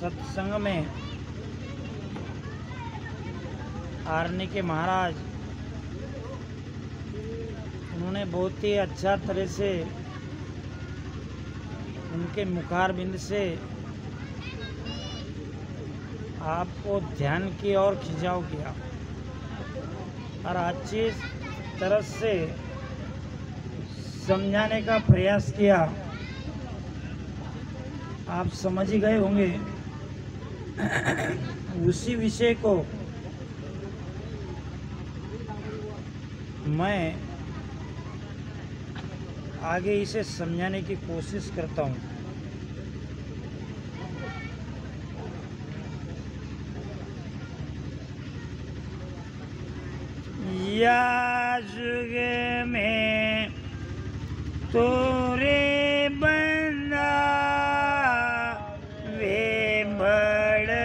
सत्संग में आरने के महाराज उन्होंने बहुत ही अच्छा तरह से उनके मुखारबिंद से आपको ध्यान की ओर खिंचाव किया और अच्छी तरह से समझाने का प्रयास किया। आप समझ ही गए होंगे। उसी विषय को मैं आगे इसे समझाने की कोशिश करता हूँ। या जुग में तोरे बंदा वे बड़वागी,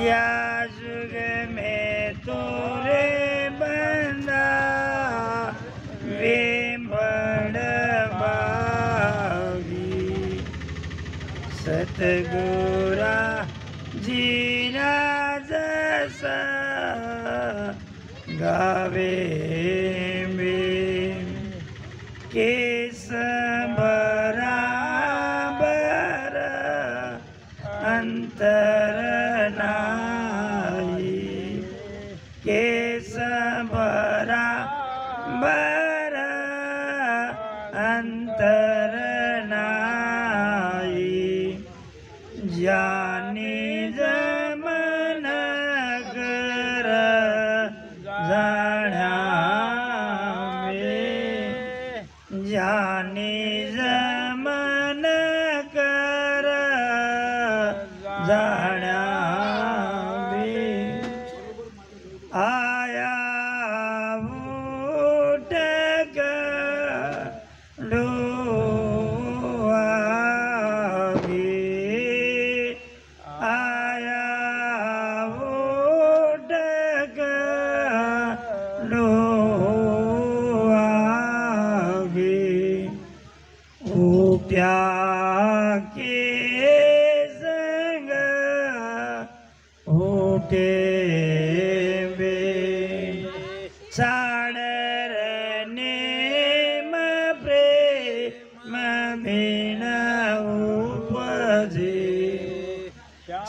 या जुग में तोरे बंदा वे बड़वागी, सतगुरा जीना जैसा गावे में केस बराबर अंतर नाई, केस बराबर अंतर नाई, जानी जमन कर जाण्या में, जानी जमन कर जाण्या में, आया उठक के संग होते बे छाड़ने प्रेम बिन उपजे,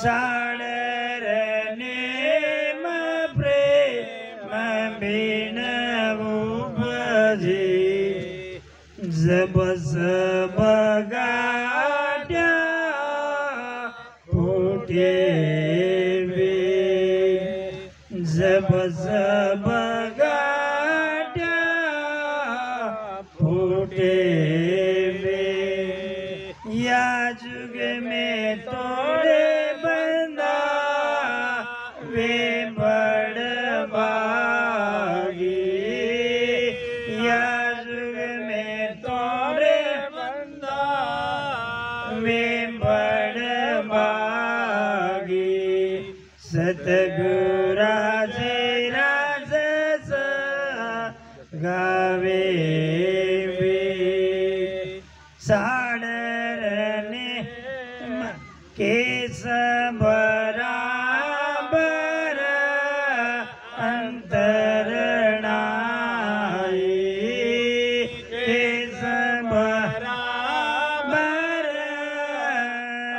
छाड़ने प्रेम बिन उपजे, जब सब गाड्या फूटे वे, जब सब गाड्या फूटे वे, या जुग में तोड़े बंदा वे बड़वागी, या जुग में तोड़े बंदा वे बड़वागी, सतगुरा जी राज गावे वे, साड़ने केस बराबर अंतर नाई, केस बराबर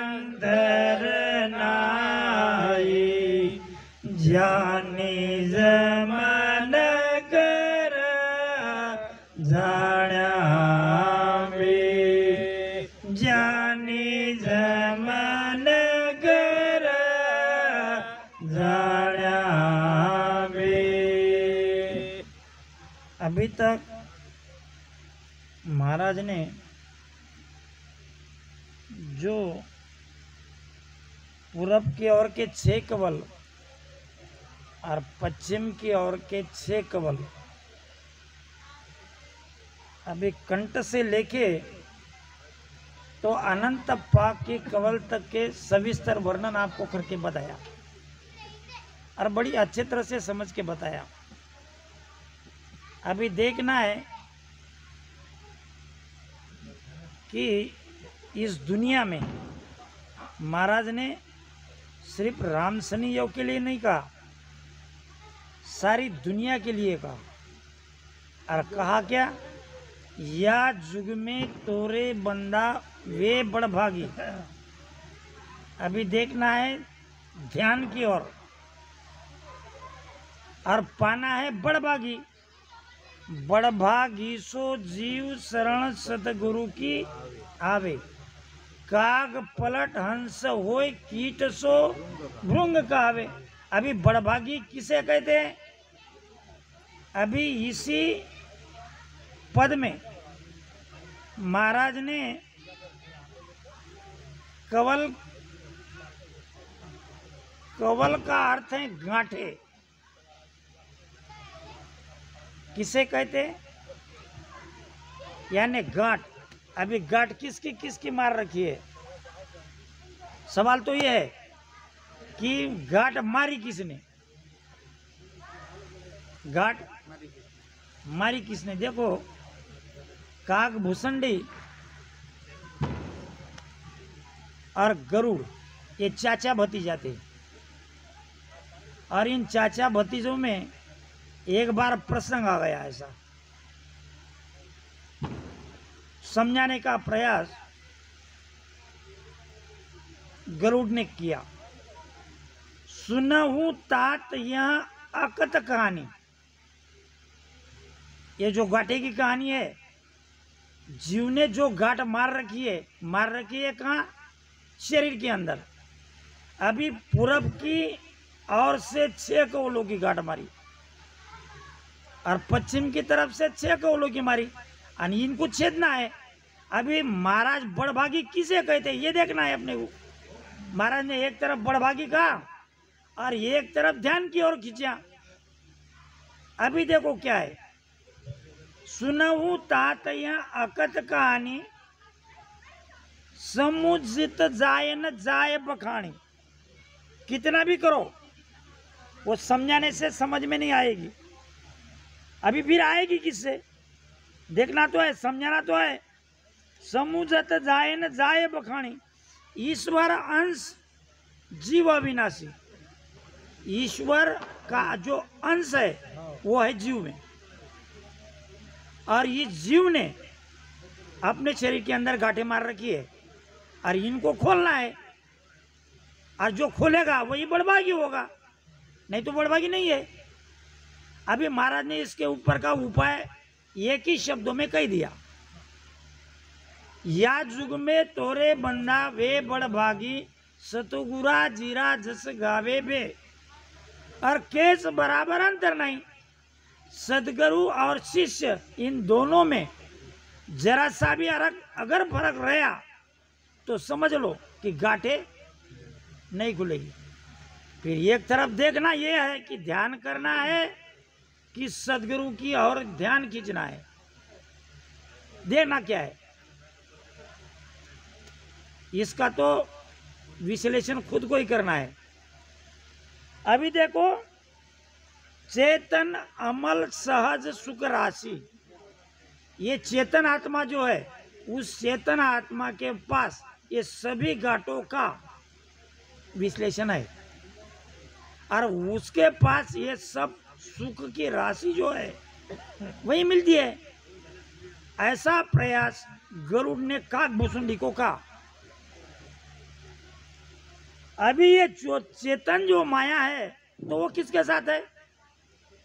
अंतर नाई, जानी जमन कर जाण्या में, जानी जमन कर जाण्या में। अभी तक महाराज ने जो पूरब की ओर के 6 कवल और पश्चिम की ओर के 6 कवल अभी कंठ से लेके तो अनंत पाक के कवल तक के सविस्तर वर्णन आपको करके बताया और बड़ी अच्छी तरह से समझ के बताया। अभी देखना है कि इस दुनिया में महाराज ने सिर्फ राम शनि योग के लिए नहीं कहा, सारी दुनिया के लिए कहा। और कहा क्या, या जुग में तोरे बंदा वे बड़भागी। अभी देखना है ध्यान की ओर, और पाना है बड़भागी। बड़भागी सो जीव शरण सतगुरु की आवे, काग पलट हंस होय कीट सो भृंग कहावे। अभी बड़भागी किसे कहते हैं? अभी इसी पद में महाराज ने कवल, कवल का अर्थ है गांठे। किसे कहते हैं? यानी गांठ। अभी गांठ किसकी किसकी मार रखी है? सवाल तो यह है कि गांठ मारी किसने? गांठ मारी किसने? देखो, काग भूसंडी और गरुड़ ये चाचा भतीजा थे, और इन चाचा भतीजों में एक बार प्रसंग आ गया। ऐसा समझाने का प्रयास गरुड़ ने किया। सुनहु तात यह अकत कहानी। ये जो गांठे की कहानी है, जीव ने जो गांठ मार रखी है कहाँ? शरीर के अंदर। अभी पूरब की ओर से 6 कौलों की गांठ मारी, और पश्चिम की तरफ से 6 कौलों की मारी, और इनको छेदना है। अभी महाराज बड़भागी किसे कहते हैं ये देखना है अपने को। महाराज ने एक तरफ बड़भागी कहा और एक तरफ ध्यान की ओर खींचा। अभी देखो क्या है, सुनहु तात यह अकत कहानी, समुचित जाए न जाए बखानी। कितना भी करो वो समझाने से समझ में नहीं आएगी। अभी फिर आएगी किससे? देखना तो है, समझाना तो है। समुझत जाए न जाए बखानी, ईश्वर अंश जीव अविनाशी। ईश्वर का जो अंश है वो है जीव में, और ये जीव ने अपने शरीर के अंदर गांठें मार रखी है, और इनको खोलना है। और जो खोलेगा वही बड़भागी होगा, नहीं तो बड़भागी नहीं है। अभी महाराज ने इसके ऊपर का उपाय एक ही शब्दों में कह दिया, या जुग में तोरे बंदा वे बड़भागी, सतुगुरा जीरा जस गावे बे। और केस बराबर अंतर नहीं। सदगुरु और शिष्य इन दोनों में जरा सा भी अगर फर्क रहा तो समझ लो कि गांठें नहीं खुलेगी। फिर एक तरफ देखना यह है कि ध्यान करना है कि सदगुरु की और ध्यान खींचना है। देखना क्या है इसका तो विश्लेषण खुद को ही करना है। अभी देखो, चेतन अमल सहज सुख राशि। ये चेतन आत्मा जो है, उस चेतन आत्मा के पास ये सभी गांठों का विश्लेषण है, और उसके पास ये सब सुख की राशि जो है वही मिलती है। ऐसा प्रयास गरुड़ ने काकभूषुंडी को कहा। अभी ये जो चेतन जो माया है तो वो किसके साथ है?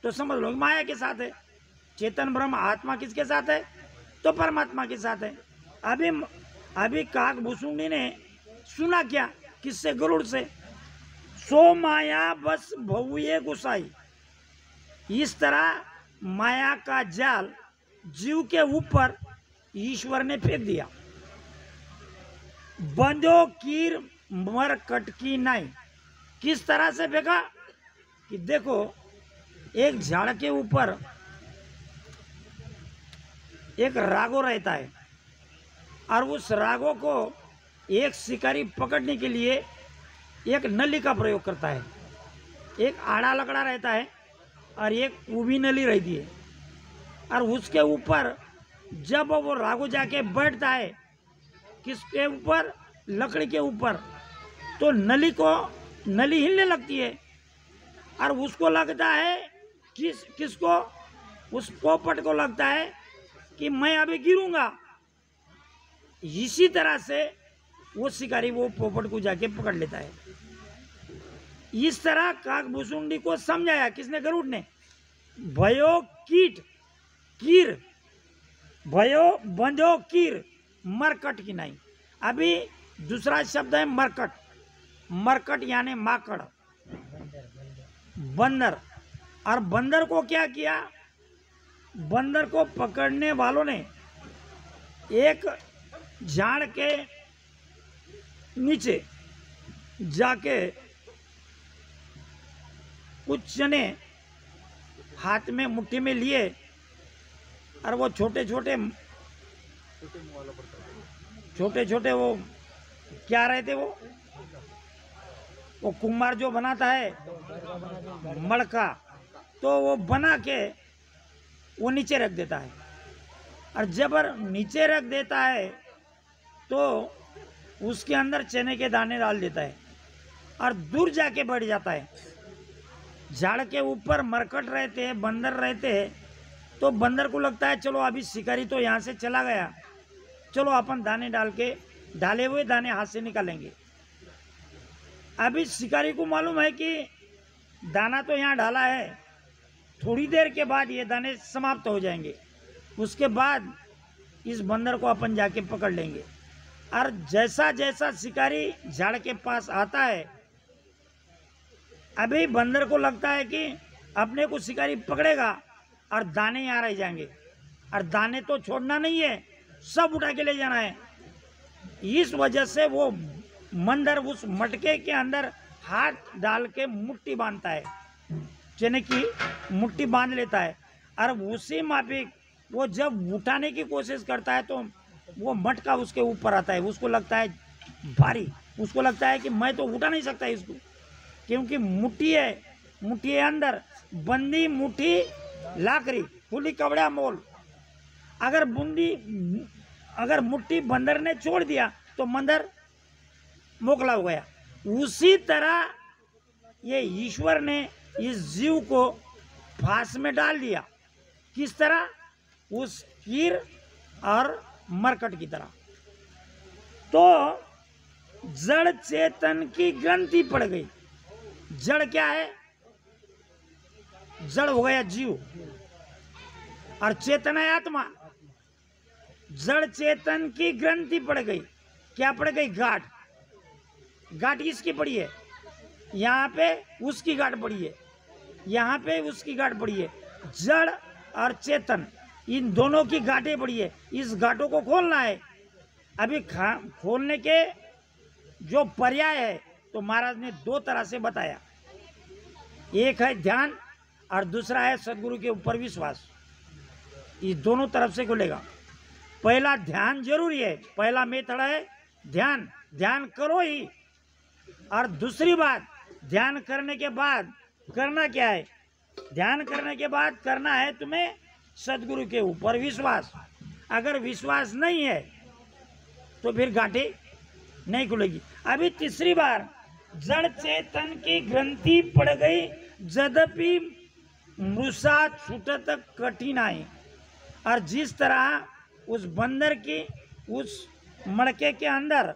तो समझ लो माया के साथ है। चेतन ब्रह्म आत्मा किसके साथ है? तो परमात्मा के साथ है। अभी काकभूषुंडी ने सुना क्या? किससे? गरुड़ से। सो माया बस भौए गुसाई। इस तरह माया का जाल जीव के ऊपर ईश्वर ने फेंक दिया। बंदो कीर मर कटकी नहीं। किस तरह से फेंका कि देखो, एक झाड़ के ऊपर एक रागो रहता है, और उस रागो को एक शिकारी पकड़ने के लिए एक नली का प्रयोग करता है। एक आड़ा लकड़ा रहता है और एक ऊभी नली रहती है, और उसके ऊपर जब वो रागो जाके बैठता है किसके ऊपर, लकड़ी के ऊपर, तो नली हिलने लगती है और उसको लगता है किसको, उस पोपट को लगता है कि मैं अभी गिरूंगा। इसी तरह से वो शिकारी वो पोपट को जाके पकड़ लेता है। इस तरह काकभूसुंडी को समझाया किसने, गरुड़ ने। भयो कीट कीर, भयो बंधो कीर, मरकट की नहीं। अभी दूसरा शब्द है मरकट। मरकट यानी माकड़, बंदर। और बंदर को क्या किया, बंदर को पकड़ने वालों ने एक झाड़ के नीचे जाके कुछ जने हाथ में मुट्ठी में लिए और वो छोटे छोटे वो क्या रहते, वो कुम्हार जो बनाता है मड़का, तो वो बना के वो नीचे रख देता है। और जब नीचे रख देता है तो उसके अंदर चने के दाने डाल देता है और दूर जाके बैठ जाता है। झाड़ के ऊपर मरकट रहते हैं, बंदर रहते हैं, तो बंदर को लगता है चलो अभी शिकारी तो यहाँ से चला गया, चलो अपन दाने डाल के, डाले हुए दाने हाथ से निकालेंगे। अभी शिकारी को मालूम है कि दाना तो यहाँ डाला है, थोड़ी देर के बाद ये दाने समाप्त हो जाएंगे, उसके बाद इस बंदर को अपन जाके पकड़ लेंगे। और जैसा जैसा शिकारी झाड़ के पास आता है, अभी बंदर को लगता है कि अपने को शिकारी पकड़ेगा और दाने यहाँ रह जाएंगे, और दाने तो छोड़ना नहीं है, सब उठा के ले जाना है। इस वजह से वो बंदर उस मटके के अंदर हाथ डाल के मुट्ठी बांधता है, चने की मुट्ठी बांध लेता है। और उसी माफिक वो जब उठाने की कोशिश करता है तो वो मटका उसके ऊपर आता है, उसको लगता है भारी, उसको लगता है कि मैं तो उठा नहीं सकता इसको, क्योंकि मुट्ठी है, मुट्ठी है अंदर बंदी, मुट्ठी लाकड़ी, खुली कबड़ा मोल। अगर मुट्ठी बंदर ने छोड़ दिया तो बंदर मोकला हो गया। उसी तरह ये ईश्वर ने इस जीव को फांस में डाल दिया। किस तरह, उस कीर और मरकट की तरह। तो जड़ चेतन की ग्रंथि पड़ गई। जड़ क्या है, जड़ हो गया जीव, और चेतन है आत्मा। जड़ चेतन की ग्रंथि पड़ गई, क्या पड़ गई, गांठ। गांठ किसकी पड़ी है, यहाँ पे उसकी गांठ पड़ी है, यहाँ पे उसकी गांठ पड़ी है। जड़ और चेतन इन दोनों की गांठें पड़ी है, इस गांठों को खोलना है। अभी खोलने के जो पर्याय है तो महाराज ने दो तरह से बताया, एक है ध्यान और दूसरा है सदगुरु के ऊपर विश्वास। ये दोनों तरफ से खुलेगा। पहला ध्यान जरूरी है, पहला मेथड है ध्यान, ध्यान करो ही। और दूसरी बात, ध्यान करने के बाद करना क्या है, ध्यान करने के बाद करना है तुम्हें सदगुरु के ऊपर विश्वास। अगर विश्वास नहीं है तो फिर गांठें नहीं खुलेगी। अभी तीसरी बार, जड़ चेतन की ग्रंथि पड़ गई, यद्यपि मृषा छूटत कठिनाई। और जिस तरह उस बंदर की उस मड़के के अंदर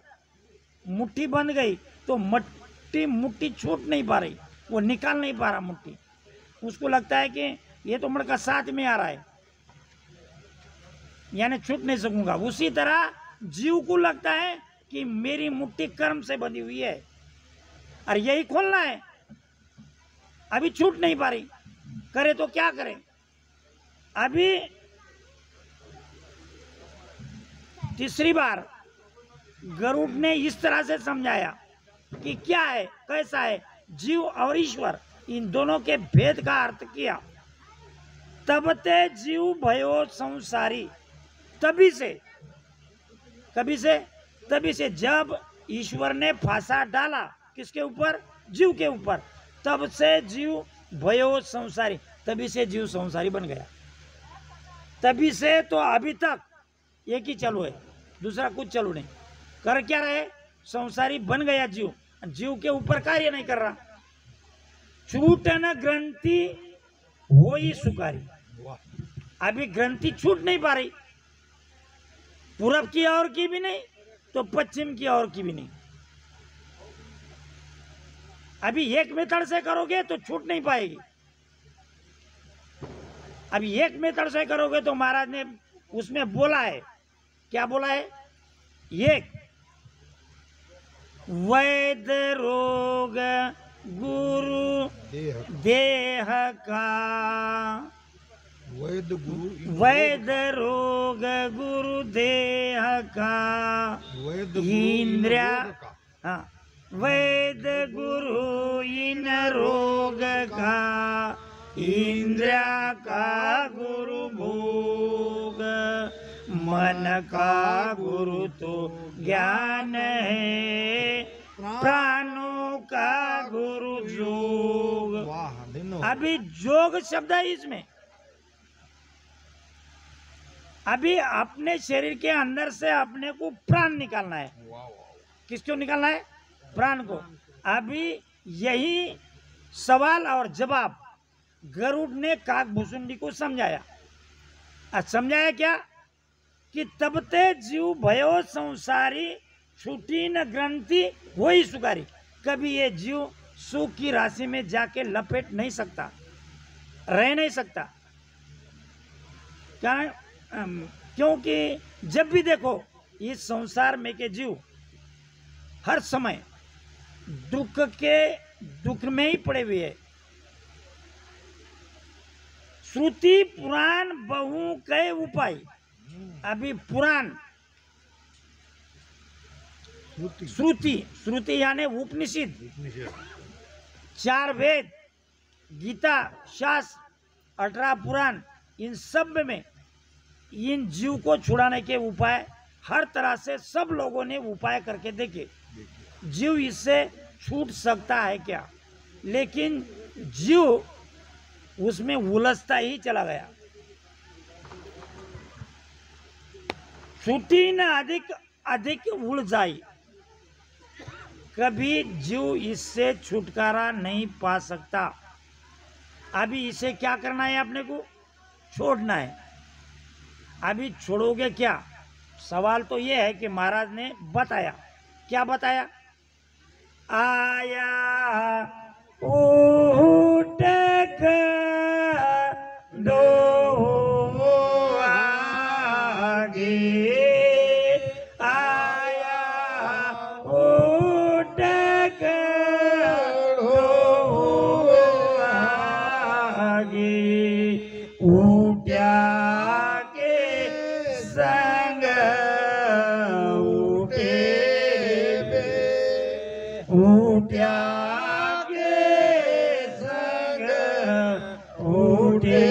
मुट्ठी बंध गई तो मुट्ठी छूट नहीं पा रही, वो निकाल नहीं पा रहा मुट्ठी, उसको लगता है कि ये तो मड़का साथ में आ रहा है, यानी छूट नहीं सकूंगा। उसी तरह जीव को लगता है कि मेरी मुट्ठी कर्म से बंधी हुई है और यही खोलना है, अभी छूट नहीं पा रही, करे तो क्या करे। अभी तीसरी बार गरुड़ ने इस तरह से समझाया कि क्या है, कैसा है, जीव और ईश्वर, इन दोनों के भेद का अर्थ किया। तब ते जीव भयो संसारी, तभी से, कभी से, तभी से जब ईश्वर ने फांसा डाला किसके ऊपर, जीव के ऊपर, तब से जीव भयो संसारी, तभी से जीव संसारी बन गया। तभी से तो अभी तक एक ही चालू है, दूसरा कुछ चालू नहीं। कर क्या रहे, संसारी बन गया जीव, जीव के ऊपर कार्य नहीं कर रहा। छूटन ग्रंथि हो ही सुकारी, अभी ग्रंथि छूट नहीं पा रही, पूरब की और की भी नहीं तो पश्चिम की और की भी नहीं। अभी एक मेथड से करोगे तो छूट नहीं पाएगी, अभी एक मेथड से करोगे तो महाराज ने उसमें बोला है, क्या बोला है, एक वैद रोग गुरु देह का, वैद रोग गुरु देह का, इंद्रिया, हाँ, वैद गुरु इन रोग का, इंद्रिया का गुरु भोग, मन का गुरु तो ज्ञान है, प्राणों का गुरु जोग। अभी जोग शब्द है इसमें, अभी अपने शरीर के अंदर से अपने को प्राण निकालना है। किसको निकालना है, प्राण को। अभी यही सवाल और जवाब गरुड़ ने काकभूषुंडी को समझाया। समझाया क्या कि तबते जीव भयो संसारी, छूटी न ग्रंथि वही सुकारी। कभी ये जीव सुख की राशि में जाके लपेट नहीं सकता, रह नहीं सकता। क्या, क्योंकि जब भी देखो इस संसार में के जीव हर समय दुख में ही पड़े हुए है। श्रुति पुराण बहु कई उपाय, अभी पुराण श्रुति यानी उपनिषद, 4 वेद, गीता, शास्त्र, 18 पुराण, इन सब में इन जीव को छुड़ाने के उपाय हर तरह से सब लोगों ने उपाय करके देखे। जीव इससे छूट सकता है क्या, लेकिन जीव उसमें उलझता ही चला गया। छूटी न अधिक उलझाई, कभी जीव इससे छुटकारा नहीं पा सकता। अभी इसे क्या करना है, अपने को छोड़ना है। अभी छोड़ोगे क्या, सवाल तो ये है कि महाराज ने बताया, क्या बताया, आया ऊट दो आगे, आया ऊट दो आगे, ऊट्या संग उठे ऊट्या के संग उठे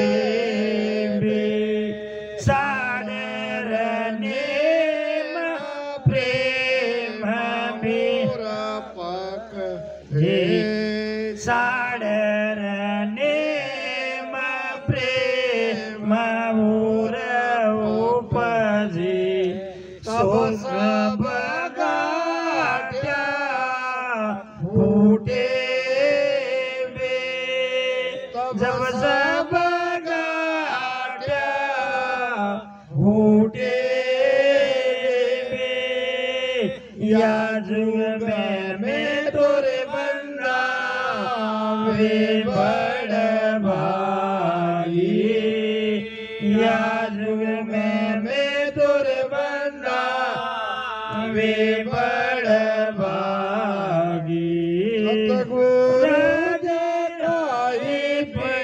साडर नेम प्रेम पक साडर नेम प्रेम सब गाट्या फूटे जब सब गाट्या फूटे या जुग में मैं तोरे बंदा वे बड़ भाई, या जुग में मैं तोरे बंदा वे बड़ भागी। राजाई पे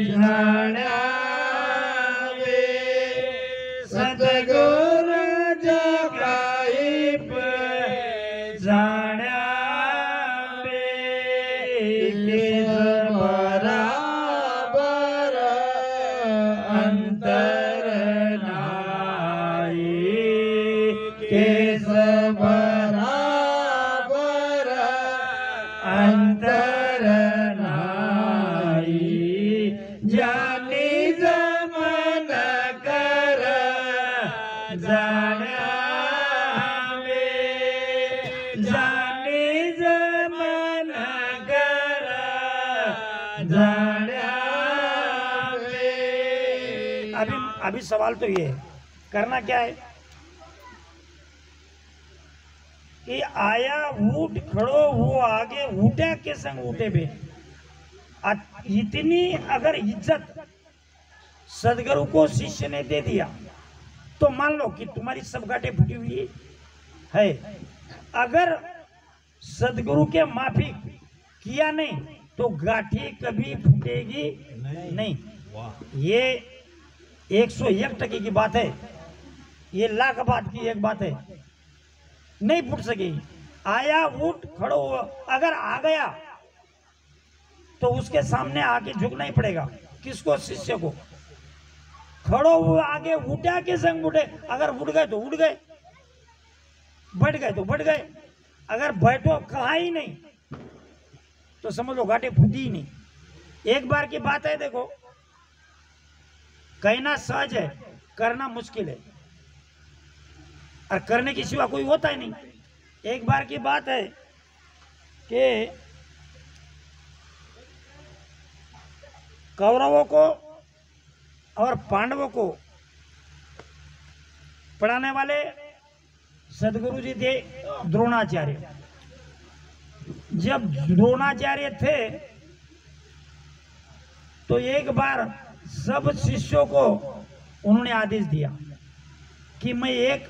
जाना वे सतगुरु जगाई पे जाना वे बराबर अंतर नाई केस बराबर अंतर नाई, जानी जमन कर जाना वे अभी सवाल तो ये है, करना क्या है कि आया उठ खड़ो वो आगे उठा के संग उठे बे। इतनी अगर इज्जत सदगुरु को शिष्य ने दे दिया तो मान लो कि तुम्हारी सब गांठें फूटी हुई है। अगर सदगुरु के माफी किया नहीं तो गांठें कभी फूटेगी नहीं। ये 101% की बात है, ये लाख बात की एक बात है, नहीं फूट सकेगी। आया उठ खड़ो अगर आ गया तो उसके सामने आके झुकना ही पड़ेगा। किसको? शिष्य को। खड़ो हुए आगे उठा के संग उठे, अगर उठ गए तो उठ गए, बैठ गए तो बैठ गए, अगर बैठो कहा ही नहीं तो समझ लो गांठें फूटी ही नहीं। एक बार की बात है, देखो कहना सहज है, करना मुश्किल है, और करने के सिवा कोई होता ही नहीं। एक बार की बात है कि कौरवों को और पांडवों को पढ़ाने वाले सदगुरु जी थे द्रोणाचार्य। जब द्रोणाचार्य थे तो एक बार सब शिष्यों को उन्होंने आदेश दिया कि मैं एक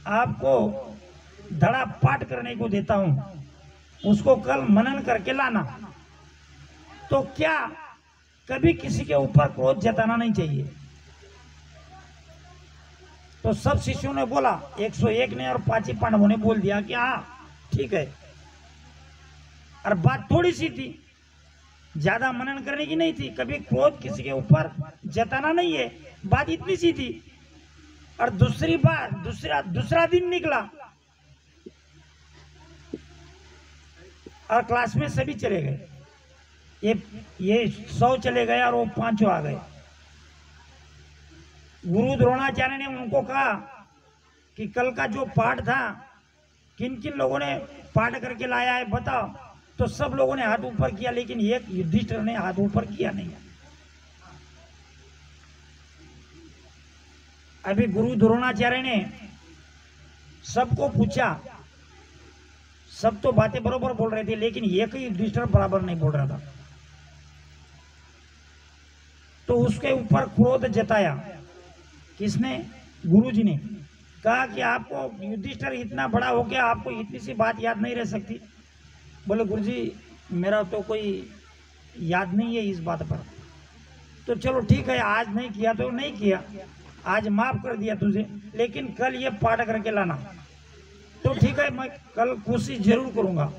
आपको धड़ा पाठ करने को देता हूं, उसको कल मनन करके लाना। तो क्या कभी किसी के ऊपर क्रोध जताना नहीं चाहिए। तो सब शिष्यों ने बोला, 101 ने और 5 पांडवों ने बोल दिया कि हाँ ठीक है। और बात थोड़ी सी थी, ज्यादा मनन करने की नहीं थी, कभी क्रोध किसी के ऊपर जताना नहीं है, बात इतनी सी थी। और दूसरी बार दूसरा दिन निकला और क्लास में सभी चले गए, ये 100 चले गए और वो 5 आ गए। गुरु द्रोणाचार्य ने उनको कहा कि कल का जो पाठ था किन किन लोगों ने पाठ करके लाया है बताओ। तो सब लोगों ने हाथ ऊपर किया, लेकिन एक युधिष्ठिर ने हाथ ऊपर किया नहीं। अभी गुरु द्रोणाचार्य ने सबको पूछा, सब तो बातें बरोबर बोल रहे थे, लेकिन एक ही युधिष्ठिर बराबर नहीं बोल रहा था। तो उसके ऊपर क्रोध जताया। किसने? गुरुजी ने कहा कि आपको युधिष्ठिर इतना बड़ा हो गया, आपको इतनी सी बात याद नहीं रह सकती। बोले गुरुजी मेरा तो कोई याद नहीं है इस बात पर। तो चलो ठीक है, आज नहीं किया तो नहीं किया, आज माफ कर दिया तुझे, लेकिन कल ये पाठ करके लाना। तो ठीक है, मैं कल कोशिश जरूर करूंगा।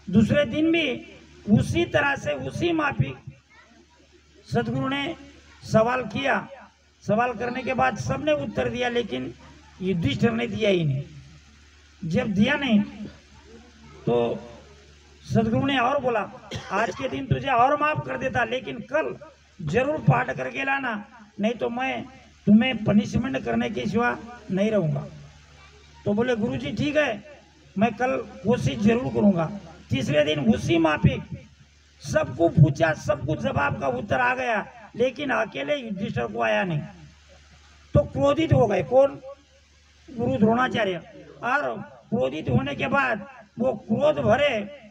दूसरे दिन भी उसी तरह से उसी माफी सदगुरु ने सवाल किया। सवाल करने के बाद सबने उत्तर दिया, लेकिन युधिष्ठिर ने दिया ही नहीं। जब दिया नहीं तो सदगुरु ने और बोला, आज के दिन तुझे और माफ कर देता, लेकिन कल जरूर पाठ करके लाना, नहीं तो मैं तुम्हें पनिशमेंट करने के सिवा नहीं रहूंगा। तो बोले गुरुजी ठीक है, मैं कल कोशिश जरूर करूंगा। तीसरे दिन उसी माफी सबको पूछा, सबको जवाब का उत्तर आ गया, लेकिन अकेले युधिष्ठिर को आया नहीं। तो क्रोधित हो गए। कौन? गुरु द्रोणाचार्य। और क्रोधित होने के बाद वो क्रोध भरे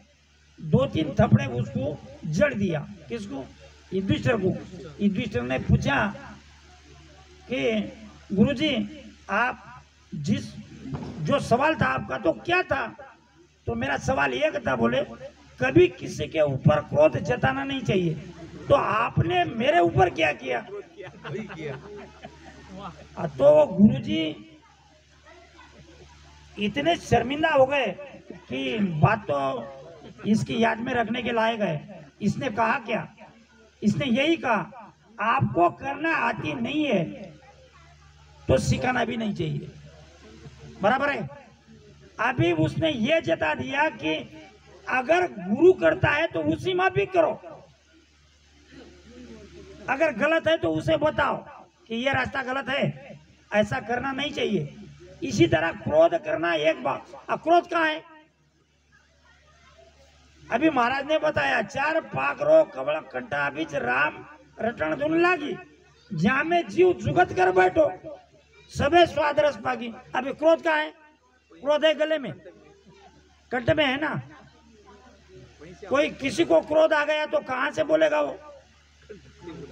2-3 थपड़े उसको जड़ दिया। किसको? युधिष्ठिर को। युधिष्ठिर ने पूछा कि गुरुजी आप जो सवाल था आपका तो क्या था? तो मेरा सवाल एक था, बोले कभी किसी के ऊपर क्रोध जताना नहीं चाहिए, तो आपने मेरे ऊपर क्या किया? तो गुरुजी इतने शर्मिंदा हो गए कि बात तो इसकी याद में रखने के लायक है। इसने कहा क्या? इसने यही कहा, आपको करना आती नहीं है तो सिखाना भी नहीं चाहिए। बराबर है। अभी उसने ये जता दिया कि अगर गुरु करता है तो उसी माफी करो, अगर गलत है तो उसे बताओ कि ये रास्ता गलत है, ऐसा करना नहीं चाहिए। इसी तरह क्रोध करना एक बात, अक्रोध कहाँ है? अभी महाराज ने बताया, 4 पाकरो कवल कंठा बीच राम रटन धुन लागी। जहाँ में जीव जुगत कर बैठो सबे स्वाद रस पागी। अभी क्रोध का है, क्रोध है गले में, कंठ में है ना। कोई किसी को क्रोध आ गया तो कहाँ से बोलेगा वो?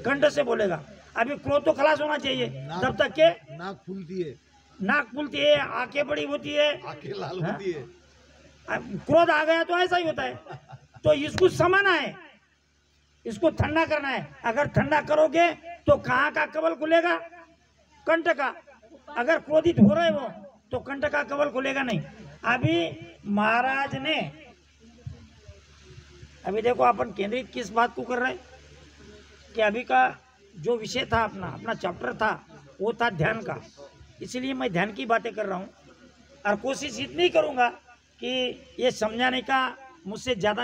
कंठ से बोलेगा। अभी क्रोध तो खलास होना चाहिए तब तक के नाक फूलती है, आंखें बड़ी होती है, आंखें लाल होती है। क्रोध आ गया तो ऐसा ही होता है। तो इसको समाना है, इसको ठंडा करना है। अगर ठंडा करोगे तो कहाँ का कवल खुलेगा? कंठ का। अगर क्रोधित हो रहे हो तो कंठ का कवल खुलेगा नहीं। अभी महाराज ने, अभी देखो अपन केंद्रित किस बात को कर रहे हैं कि अभी का जो विषय था अपना चैप्टर था वो था ध्यान का। इसीलिए मैं ध्यान की बातें कर रहा हूँ और कोशिश इतनी करूँगा कि ये समझाने का मुझसे ज़्यादा